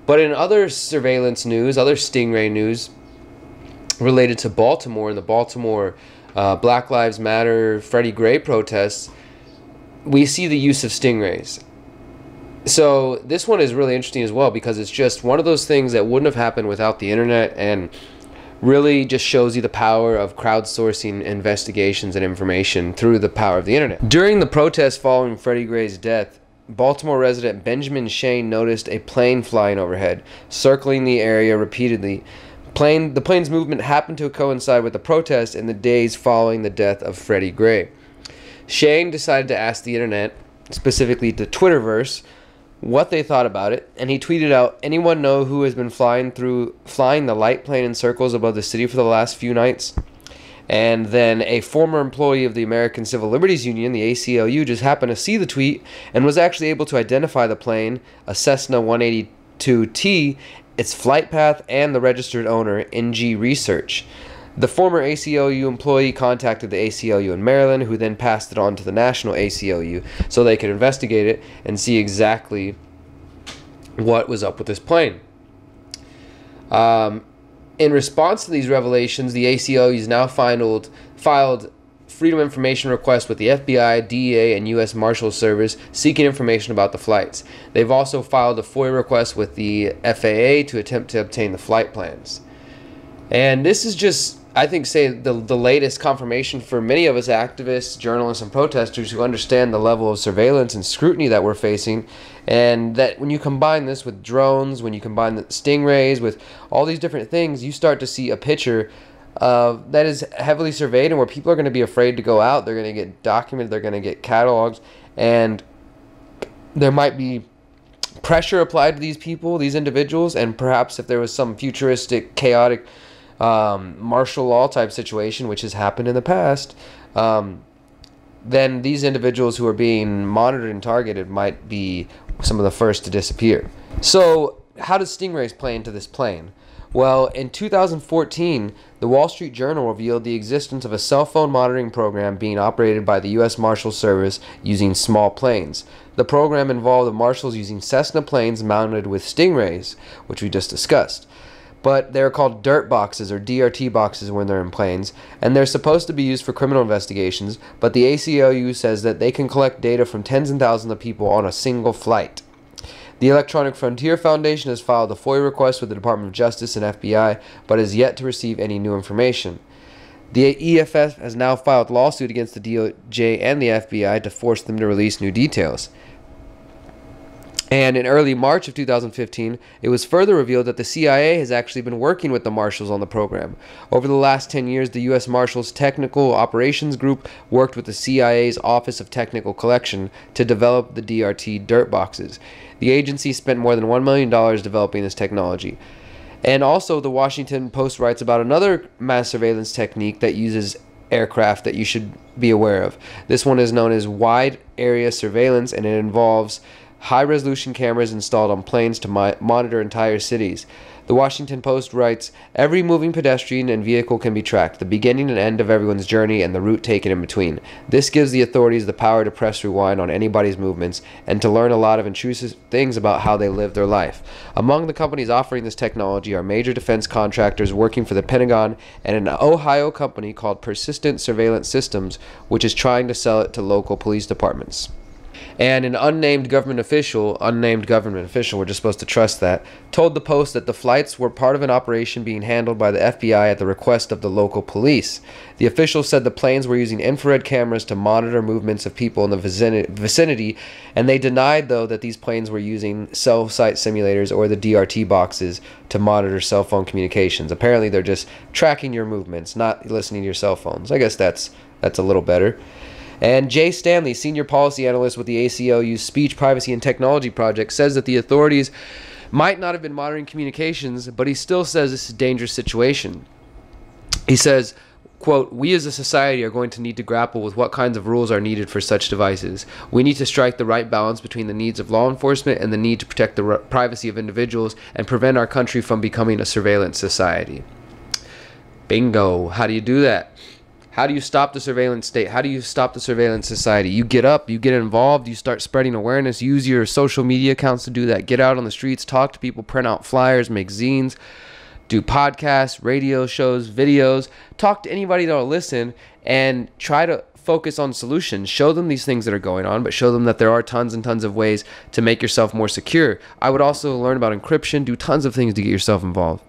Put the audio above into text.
But in other surveillance news, other Stingray news related to Baltimore and the Baltimore Black Lives Matter, Freddie Gray protests, we see the use of stingrays. So this one is really interesting as well, because it's just one of those things that wouldn't have happened without the internet, and really just shows you the power of crowdsourcing investigations and information through the power of the internet. During the protests following Freddie Gray's death, Baltimore resident Benjamin Shane noticed a plane flying overhead, circling the area repeatedly. The plane's movement happened to coincide with the protest in the days following the death of Freddie Gray. Shane decided to ask the internet, specifically the Twitterverse, what they thought about it, and he tweeted out, "Anyone know who has been flying the light plane in circles above the city for the last few nights?" And then a former employee of the American Civil Liberties Union, the ACLU, just happened to see the tweet and was actually able to identify the plane, a Cessna 182T, its flight path, and the registered owner, NG Research. The former ACLU employee contacted the ACLU in Maryland, who then passed it on to the national ACLU so they could investigate it and see exactly what was up with this plane. In response to these revelations, the ACLU has now filed Freedom of Information requests with the FBI, DEA, and U.S. Marshals Service seeking information about the flights. They've also filed a FOIA request with the FAA to attempt to obtain the flight plans. And this is just, I think, the latest confirmation for many of us activists, journalists, and protesters who understand the level of surveillance and scrutiny that we're facing, and that when you combine this with drones, when you combine the stingrays with all these different things, you start to see a picture that is heavily surveyed, and where people are going to be afraid to go out. They're going to get documented, they're going to get catalogs, and there might be pressure applied to these people, these individuals, and perhaps if there was some futuristic, chaotic martial law type situation, which has happened in the past, then these individuals who are being monitored and targeted might be some of the first to disappear. So how does stingrays play into this plane? Well, in 2014, the Wall Street Journal revealed the existence of a cell phone monitoring program being operated by the U.S. Marshals Service using small planes. The program involved the Marshals using Cessna planes mounted with stingrays, which we just discussed. But they're called dirt boxes, or DRT boxes, when they're in planes, and they're supposed to be used for criminal investigations, but the ACLU says that they can collect data from tens and thousands of people on a single flight. The Electronic Frontier Foundation has filed a FOIA request with the Department of Justice and FBI, but has yet to receive any new information. The EFF has now filed a lawsuit against the DOJ and the FBI to force them to release new details. And in early March of 2015, it was further revealed that the CIA has actually been working with the Marshals on the program. Over the last 10 years, the U.S. Marshals Technical Operations Group worked with the CIA's Office of Technical Collection to develop the DRT dirt boxes. The agency spent more than $1 million developing this technology. And also, the Washington Post writes about another mass surveillance technique that uses aircraft that you should be aware of. This one is known as wide area surveillance, and it involves high-resolution cameras installed on planes to monitor entire cities. The Washington Post writes, "Every moving pedestrian and vehicle can be tracked, the beginning and end of everyone's journey and the route taken in between. This gives the authorities the power to press rewind on anybody's movements and to learn a lot of intrusive things about how they live their life." Among the companies offering this technology are major defense contractors working for the Pentagon and an Ohio company called Persistent Surveillance Systems, which is trying to sell it to local police departments. And an unnamed government official, we're just supposed to trust that, told the Post that the flights were part of an operation being handled by the FBI at the request of the local police. The official said the planes were using infrared cameras to monitor movements of people in the vicinity, and they denied, though, that these planes were using cell site simulators or the DRT boxes to monitor cell phone communications. Apparently, they're just tracking your movements, not listening to your cell phones. I guess that's a little better. And Jay Stanley, senior policy analyst with the ACLU's Speech, Privacy, and Technology Project, says that the authorities might not have been monitoring communications, but he still says this is a dangerous situation. He says, quote, "We as a society are going to need to grapple with what kinds of rules are needed for such devices. We need to strike the right balance between the needs of law enforcement and the need to protect the privacy of individuals and prevent our country from becoming a surveillance society." Bingo. How do you do that? How do you stop the surveillance state? How do you stop the surveillance society? You get up, you get involved, you start spreading awareness, use your social media accounts to do that. Get out on the streets, talk to people, print out flyers, make zines, do podcasts, radio shows, videos, talk to anybody that'll listen, and try to focus on solutions. Show them these things that are going on, but show them that there are tons and tons of ways to make yourself more secure. I would also learn about encryption, do tons of things to get yourself involved.